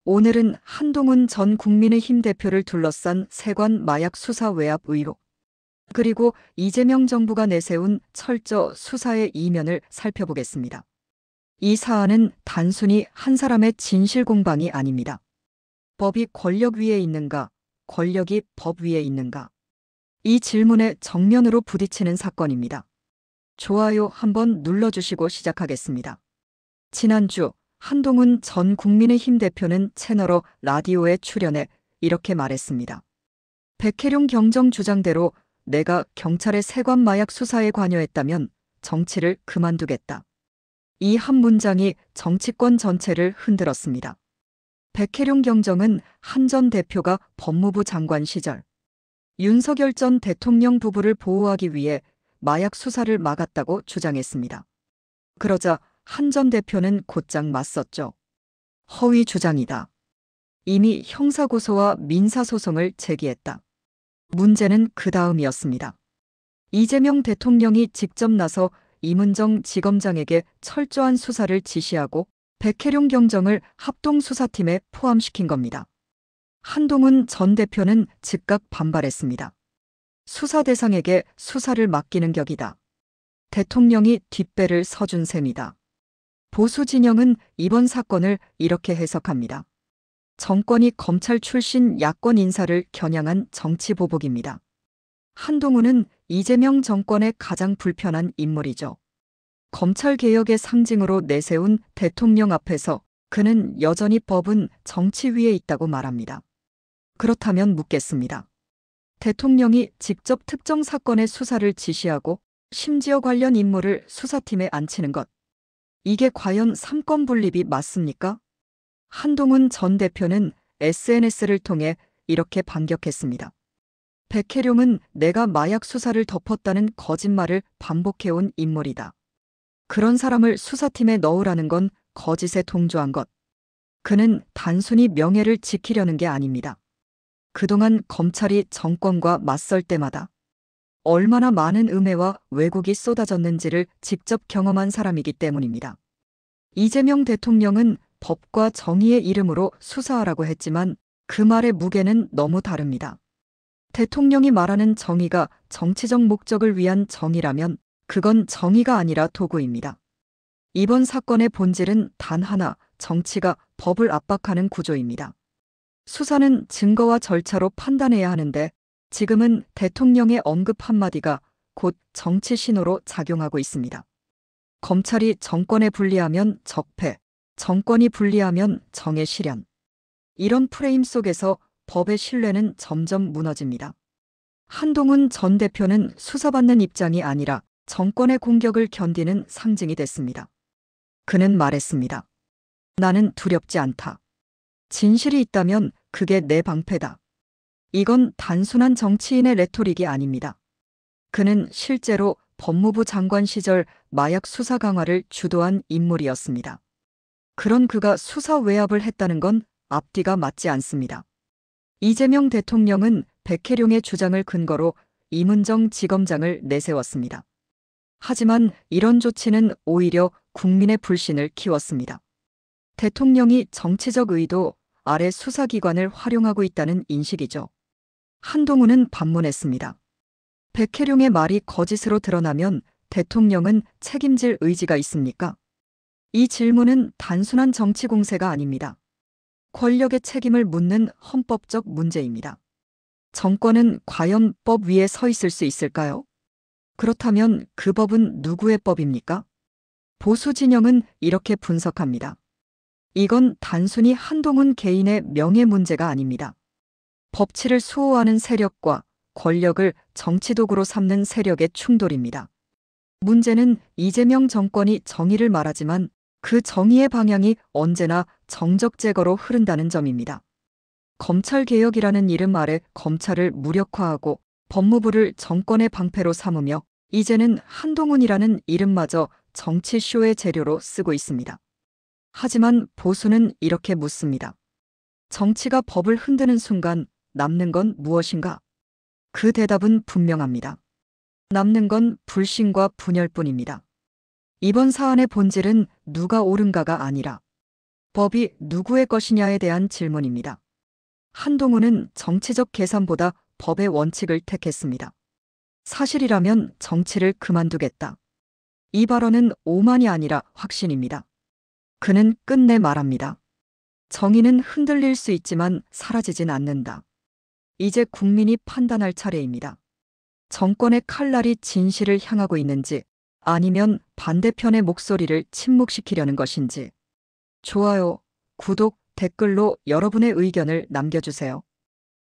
오늘은 한동훈 전 국민의힘 대표를 둘러싼 세관 마약 수사 외압 의혹, 그리고 이재명 정부가 내세운 철저 수사의 이면을 살펴보겠습니다. 이 사안은 단순히 한 사람의 진실 공방이 아닙니다. 법이 권력 위에 있는가, 권력이 법 위에 있는가? 이 질문에 정면으로 부딪히는 사건입니다. 좋아요 한번 눌러주시고 시작하겠습니다. 지난주 한동훈 전 국민의힘 대표는 채널5 라디오에 출연해 이렇게 말했습니다. 백혜룡 경정 주장대로 내가 경찰의 세관 마약 수사에 관여했다면 정치를 그만두겠다. 이 한 문장이 정치권 전체를 흔들었습니다. 백혜룡 경정은 한 전 대표가 법무부 장관 시절 윤석열 전 대통령 부부를 보호하기 위해 마약 수사를 막았다고 주장했습니다. 그러자 한 전 대표는 곧장 맞섰죠. 허위 주장이다. 이미 형사고소와 민사소송을 제기했다. 문제는 그 다음이었습니다. 이재명 대통령이 직접 나서 임은정 지검장에게 철저한 수사를 지시하고 백혜룡 경정을 합동수사팀에 포함시킨 겁니다. 한동훈 전 대표는 즉각 반발했습니다. 수사 대상에게 수사를 맡기는 격이다. 대통령이 뒷배를 서준 셈이다. 보수 진영은 이번 사건을 이렇게 해석합니다. 정권이 검찰 출신 야권 인사를 겨냥한 정치 보복입니다. 한동훈은 이재명 정권의 가장 불편한 인물이죠. 검찰 개혁의 상징으로 내세운 대통령 앞에서 그는 여전히 법은 정치 위에 있다고 말합니다. 그렇다면 묻겠습니다. 대통령이 직접 특정 사건의 수사를 지시하고 심지어 관련 인물을 수사팀에 앉히는 것. 이게 과연 삼권 분립이 맞습니까? 한동훈 전 대표는 SNS를 통해 이렇게 반격했습니다. 백혜룡은 내가 마약 수사를 덮었다는 거짓말을 반복해온 인물이다. 그런 사람을 수사팀에 넣으라는 건 거짓에 동조한 것. 그는 단순히 명예를 지키려는 게 아닙니다. 그동안 검찰이 정권과 맞설 때마다 얼마나 많은 음해와 왜곡이 쏟아졌는지를 직접 경험한 사람이기 때문입니다. 이재명 대통령은 법과 정의의 이름으로 수사하라고 했지만 그 말의 무게는 너무 다릅니다. 대통령이 말하는 정의가 정치적 목적을 위한 정의라면 그건 정의가 아니라 도구입니다. 이번 사건의 본질은 단 하나, 정치가 법을 압박하는 구조입니다. 수사는 증거와 절차로 판단해야 하는데 지금은 대통령의 언급 한마디가 곧 정치 신호로 작용하고 있습니다. 검찰이 정권에 불리하면 적폐, 정권이 불리하면 정의 실현. 이런 프레임 속에서 법의 신뢰는 점점 무너집니다. 한동훈 전 대표는 수사받는 입장이 아니라 정권의 공격을 견디는 상징이 됐습니다. 그는 말했습니다. 나는 두렵지 않다. 진실이 있다면 그게 내 방패다. 이건 단순한 정치인의 레토릭이 아닙니다. 그는 실제로 법무부 장관 시절 마약 수사 강화를 주도한 인물이었습니다. 그런 그가 수사 외압을 했다는 건 앞뒤가 맞지 않습니다. 이재명 대통령은 백혜룡의 주장을 근거로 임은정 지검장을 내세웠습니다. 하지만 이런 조치는 오히려 국민의 불신을 키웠습니다. 대통령이 정치적 의도 아래 수사기관을 활용하고 있다는 인식이죠. 한동훈은 반문했습니다. 백혜룡의 말이 거짓으로 드러나면 대통령은 책임질 의지가 있습니까? 이 질문은 단순한 정치 공세가 아닙니다. 권력의 책임을 묻는 헌법적 문제입니다. 정권은 과연 법 위에 서 있을 수 있을까요? 그렇다면 그 법은 누구의 법입니까? 보수 진영은 이렇게 분석합니다. 이건 단순히 한동훈 개인의 명예 문제가 아닙니다. 법치를 수호하는 세력과 권력을 정치 도구로 삼는 세력의 충돌입니다. 문제는 이재명 정권이 정의를 말하지만 그 정의의 방향이 언제나 정적 제거로 흐른다는 점입니다. 검찰개혁이라는 이름 아래 검찰을 무력화하고 법무부를 정권의 방패로 삼으며 이제는 한동훈이라는 이름마저 정치쇼의 재료로 쓰고 있습니다. 하지만 보수는 이렇게 묻습니다. 정치가 법을 흔드는 순간 남는 건 무엇인가? 그 대답은 분명합니다. 남는 건 불신과 분열뿐입니다. 이번 사안의 본질은 누가 옳은가가 아니라 법이 누구의 것이냐에 대한 질문입니다. 한동훈은 정치적 계산보다 법의 원칙을 택했습니다. 사실이라면 정치를 그만두겠다. 이 발언은 오만이 아니라 확신입니다. 그는 끝내 말합니다. 정의는 흔들릴 수 있지만 사라지진 않는다. 이제 국민이 판단할 차례입니다. 정권의 칼날이 진실을 향하고 있는지 아니면 반대편의 목소리를 침묵시키려는 것인지. 좋아요, 구독, 댓글로 여러분의 의견을 남겨주세요.